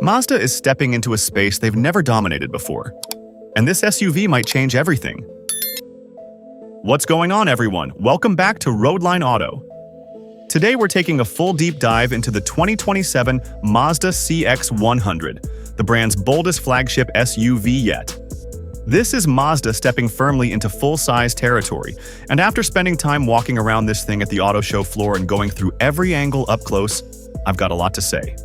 Mazda is stepping into a space they've never dominated before, and this SUV might change everything. What's going on, everyone? Welcome back to Roadline Auto. Today we're taking a full deep dive into the 2027 Mazda CX-100, the brand's boldest flagship SUV yet. This is Mazda stepping firmly into full-size territory, and after spending time walking around this thing at the auto show floor and going through every angle up close, I've got a lot to say.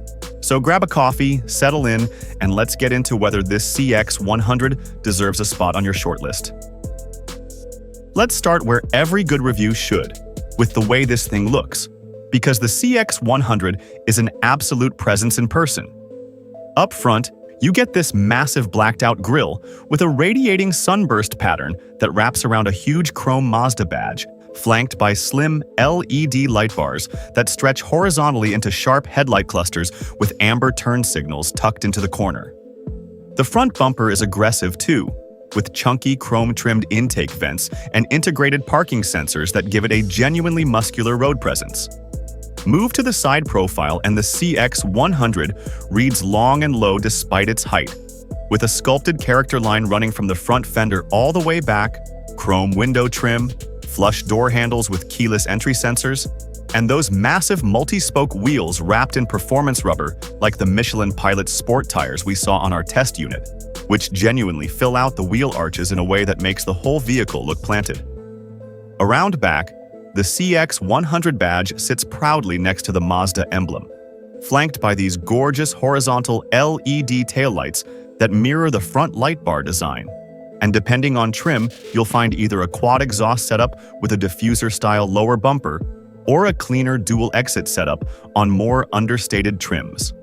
So grab a coffee, settle in, and let's get into whether this CX-100 deserves a spot on your shortlist. Let's start where every good review should, with the way this thing looks, because the CX-100 is an absolute presence in person. Up front, you get this massive blacked-out grille with a radiating sunburst pattern that wraps around a huge chrome Mazda badge, flanked by slim LED light bars that stretch horizontally into sharp headlight clusters with amber turn signals tucked into the corner. The front bumper is aggressive too, with chunky chrome-trimmed intake vents and integrated parking sensors that give it a genuinely muscular road presence. Move to the side profile and the CX-100 reads long and low despite its height, with a sculpted character line running from the front fender all the way back, chrome window trim, flush door handles with keyless entry sensors, and those massive multi-spoke wheels wrapped in performance rubber like the Michelin Pilot Sport tires we saw on our test unit, which genuinely fill out the wheel arches in a way that makes the whole vehicle look planted. Around back, the CX-100 badge sits proudly next to the Mazda emblem, flanked by these gorgeous horizontal LED taillights that mirror the front light bar design. And depending on trim, you'll find either a quad exhaust setup with a diffuser-style lower bumper or a cleaner dual-exit setup on more understated trims.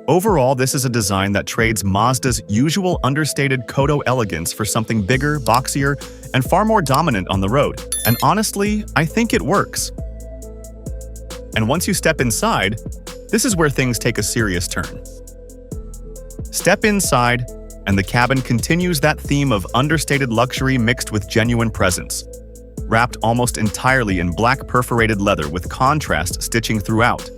Overall, this is a design that trades Mazda's usual understated Kodo elegance for something bigger, boxier, and far more dominant on the road. And honestly, I think it works. And once you step inside, this is where things take a serious turn. Step inside, and the cabin continues that theme of understated luxury mixed with genuine presence. Wrapped almost entirely in black perforated leather with contrast stitching throughout.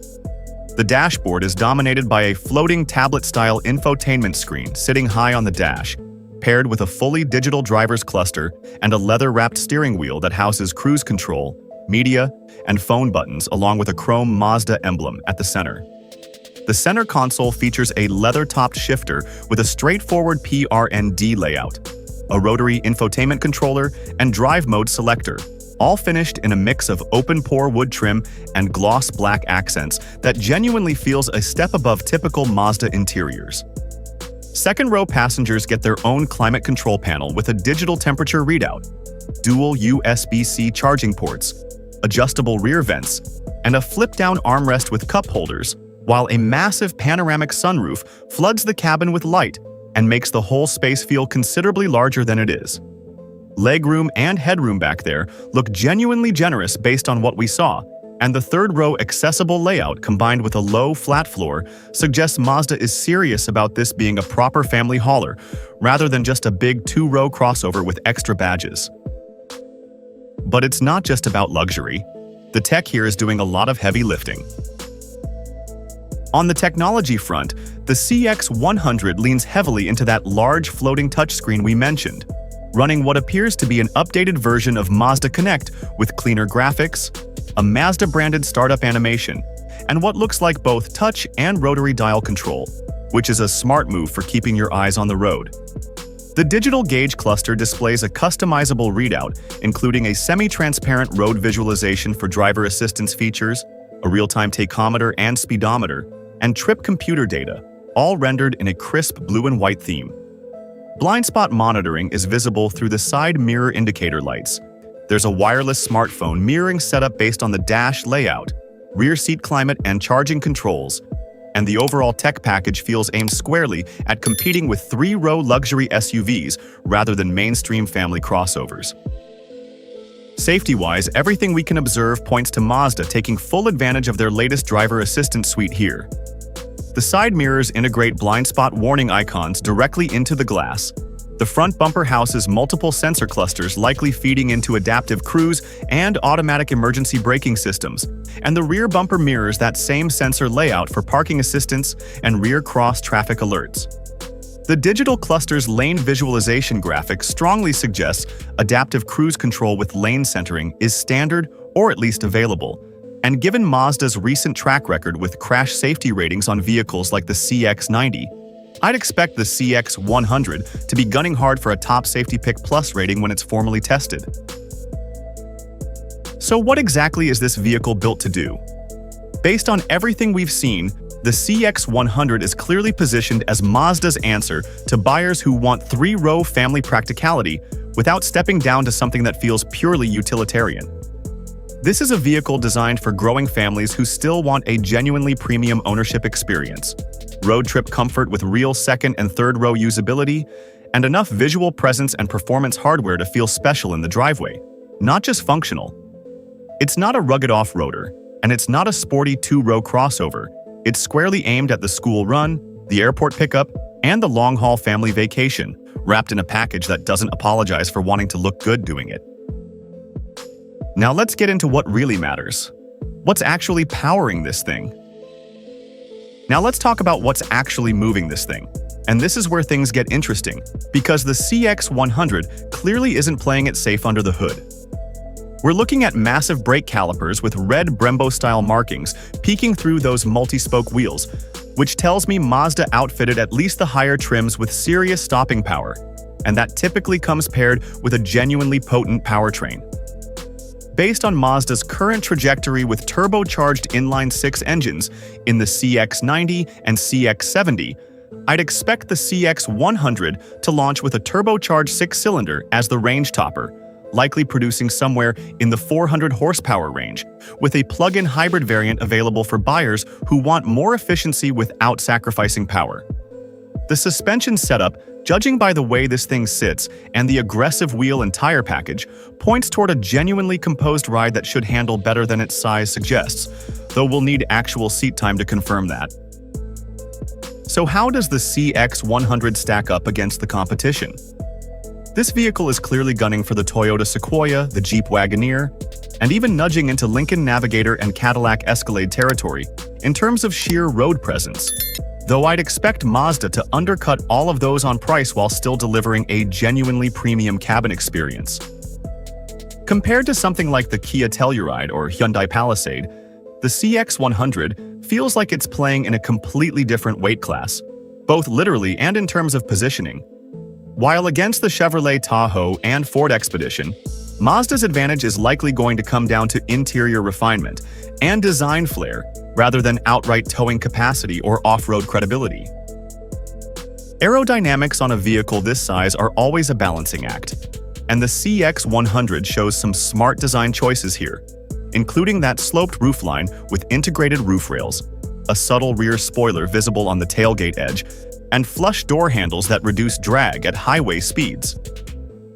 The dashboard is dominated by a floating tablet-style infotainment screen sitting high on the dash, paired with a fully digital driver's cluster and a leather-wrapped steering wheel that houses cruise control, media, and phone buttons along with a chrome Mazda emblem at the center. The center console features a leather-topped shifter with a straightforward PRND layout, a rotary infotainment controller, and drive mode selector, all finished in a mix of open-pore wood trim and gloss black accents that genuinely feels a step above typical Mazda interiors. Second-row passengers get their own climate control panel with a digital temperature readout, dual USB-C charging ports, adjustable rear vents, and a flip-down armrest with cup holders, while a massive panoramic sunroof floods the cabin with light and makes the whole space feel considerably larger than it is. Legroom and headroom back there look genuinely generous based on what we saw, and the third-row accessible layout combined with a low, flat floor suggests Mazda is serious about this being a proper family hauler, rather than just a big two-row crossover with extra badges. But it's not just about luxury. The tech here is doing a lot of heavy lifting. On the technology front, the CX-100 leans heavily into that large floating touchscreen we mentioned, running what appears to be an updated version of Mazda Connect with cleaner graphics, a Mazda-branded startup animation, and what looks like both touch and rotary dial control, which is a smart move for keeping your eyes on the road. The digital gauge cluster displays a customizable readout, including a semi-transparent road visualization for driver assistance features, a real-time tachometer and speedometer, and trip computer data, all rendered in a crisp blue and white theme. Blind spot monitoring is visible through the side mirror indicator lights. There's a wireless smartphone mirroring setup based on the dash layout, rear seat climate and charging controls, and the overall tech package feels aimed squarely at competing with three-row luxury SUVs rather than mainstream family crossovers. Safety-wise, everything we can observe points to Mazda taking full advantage of their latest driver assistance suite here. The side mirrors integrate blind spot warning icons directly into the glass, The front bumper houses multiple sensor clusters likely feeding into adaptive cruise and automatic emergency braking systems, and the rear bumper mirrors that same sensor layout for parking assistance and rear cross-traffic alerts. The digital cluster's lane visualization graphic strongly suggests adaptive cruise control with lane centering is standard or at least available. And given Mazda's recent track record with crash safety ratings on vehicles like the CX-90, I'd expect the CX-100 to be gunning hard for a top safety pick plus rating when it's formally tested. So what exactly is this vehicle built to do? Based on everything we've seen, the CX-100 is clearly positioned as Mazda's answer to buyers who want three-row family practicality without stepping down to something that feels purely utilitarian. This is a vehicle designed for growing families who still want a genuinely premium ownership experience, road trip comfort with real second and third row usability, and enough visual presence and performance hardware to feel special in the driveway, not just functional. It's not a rugged off-roader, and it's not a sporty two-row crossover. It's squarely aimed at the school run, the airport pickup, and the long-haul family vacation, wrapped in a package that doesn't apologize for wanting to look good doing it. Now let's get into what really matters. What's actually powering this thing? Now let's talk about what's actually moving this thing. And this is where things get interesting, because the CX-100 clearly isn't playing it safe under the hood. We're looking at massive brake calipers with red Brembo-style markings peeking through those multi-spoke wheels, which tells me Mazda outfitted at least the higher trims with serious stopping power, and that typically comes paired with a genuinely potent powertrain. Based on Mazda's current trajectory with turbocharged inline-six engines in the CX-90 and CX-70, I'd expect the CX-100 to launch with a turbocharged six-cylinder as the range topper, likely producing somewhere in the 400 horsepower range, with a plug-in hybrid variant available for buyers who want more efficiency without sacrificing power. The suspension setup, judging by the way this thing sits and the aggressive wheel and tire package, points toward a genuinely composed ride that should handle better than its size suggests, though we'll need actual seat time to confirm that. So how does the CX-100 stack up against the competition? This vehicle is clearly gunning for the Toyota Sequoia, the Jeep Wagoneer, and even nudging into Lincoln Navigator and Cadillac Escalade territory in terms of sheer road presence. Though I'd expect Mazda to undercut all of those on price while still delivering a genuinely premium cabin experience. Compared to something like the Kia Telluride or Hyundai Palisade, the CX-100 feels like it's playing in a completely different weight class, both literally and in terms of positioning. While against the Chevrolet Tahoe and Ford Expedition, Mazda's advantage is likely going to come down to interior refinement and design flair rather than outright towing capacity or off-road credibility. Aerodynamics on a vehicle this size are always a balancing act, and the CX-100 shows some smart design choices here, including that sloped roofline with integrated roof rails, a subtle rear spoiler visible on the tailgate edge, and flush door handles that reduce drag at highway speeds.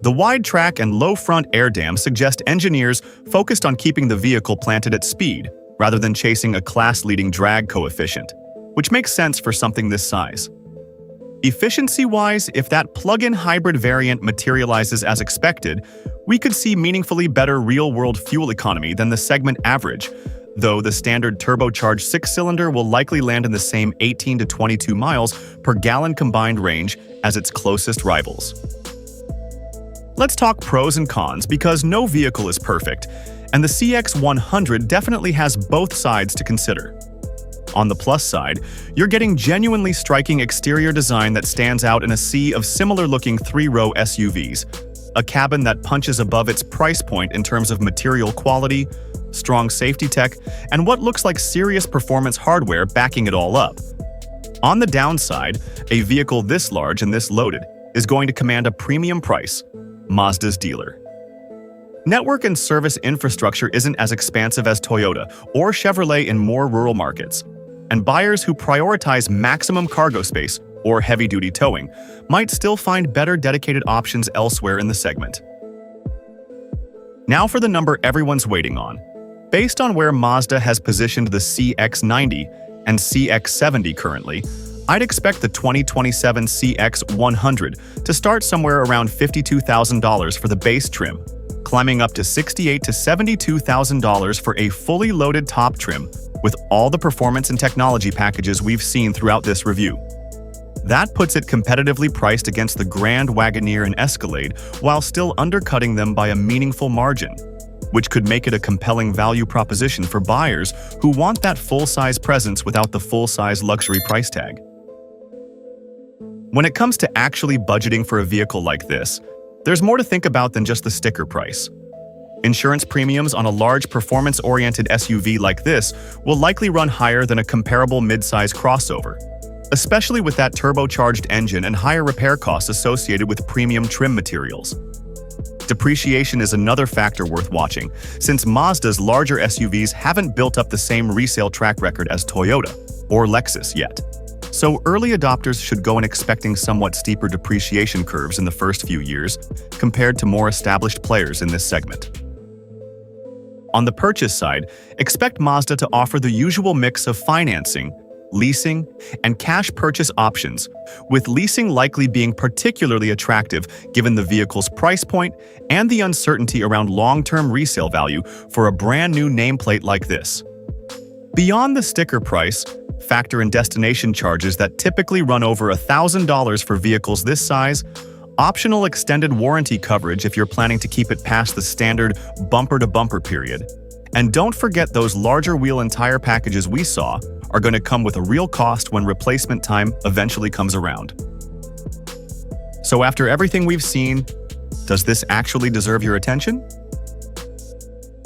The wide track and low front air dam suggest engineers focused on keeping the vehicle planted at speed rather than chasing a class-leading drag coefficient, which makes sense for something this size. Efficiency-wise, if that plug-in hybrid variant materializes as expected, we could see meaningfully better real-world fuel economy than the segment average, though the standard turbocharged six-cylinder will likely land in the same 18 to 22 miles per gallon combined range as its closest rivals. Let's talk pros and cons because no vehicle is perfect, and the CX-100 definitely has both sides to consider. On the plus side, you're getting genuinely striking exterior design that stands out in a sea of similar-looking three-row SUVs, a cabin that punches above its price point in terms of material quality, strong safety tech, and what looks like serious performance hardware backing it all up. On the downside, a vehicle this large and this loaded is going to command a premium price, Mazda's dealer. Network and service infrastructure isn't as expansive as Toyota or Chevrolet in more rural markets, and buyers who prioritize maximum cargo space or heavy-duty towing might still find better dedicated options elsewhere in the segment. Now for the number everyone's waiting on. Based on where Mazda has positioned the CX-90 and CX-70 currently, I'd expect the 2027 CX-100 to start somewhere around $52,000 for the base trim, climbing up to $68,000 to $72,000 for a fully loaded top trim with all the performance and technology packages we've seen throughout this review. That puts it competitively priced against the Grand Wagoneer and Escalade while still undercutting them by a meaningful margin, which could make it a compelling value proposition for buyers who want that full-size presence without the full-size luxury price tag. When it comes to actually budgeting for a vehicle like this, there's more to think about than just the sticker price. Insurance premiums on a large performance-oriented SUV like this will likely run higher than a comparable mid-size crossover, especially with that turbocharged engine and higher repair costs associated with premium trim materials. Depreciation is another factor worth watching, since Mazda's larger SUVs haven't built up the same resale track record as Toyota or Lexus yet. So early adopters should go in expecting somewhat steeper depreciation curves in the first few years compared to more established players in this segment. On the purchase side, expect Mazda to offer the usual mix of financing, leasing, and cash purchase options, with leasing likely being particularly attractive given the vehicle's price point and the uncertainty around long-term resale value for a brand new nameplate like this. Beyond the sticker price, factor in destination charges that typically run over $1,000 for vehicles this size, optional extended warranty coverage if you're planning to keep it past the standard bumper-to-bumper period. And don't forget those larger wheel and tire packages we saw are going to come with a real cost when replacement time eventually comes around. So after everything we've seen, does this actually deserve your attention?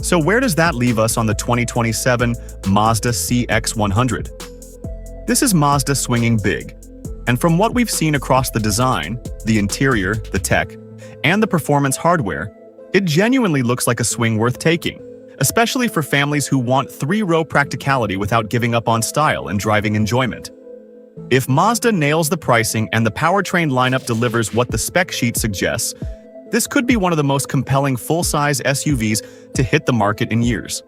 So where does that leave us on the 2027 Mazda CX-100? This is Mazda swinging big, and from what we've seen across the design, the interior, the tech, and the performance hardware, it genuinely looks like a swing worth taking, especially for families who want three-row practicality without giving up on style and driving enjoyment. If Mazda nails the pricing and the powertrain lineup delivers what the spec sheet suggests, this could be one of the most compelling full-size SUVs to hit the market in years.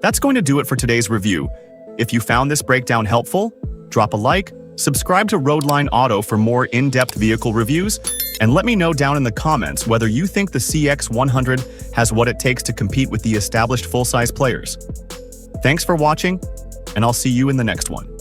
That's going to do it for today's review. If you found this breakdown helpful, drop a like, subscribe to Roadline Auto for more in-depth vehicle reviews, and let me know down in the comments whether you think the CX-100 has what it takes to compete with the established full-size players. Thanks for watching, and I'll see you in the next one.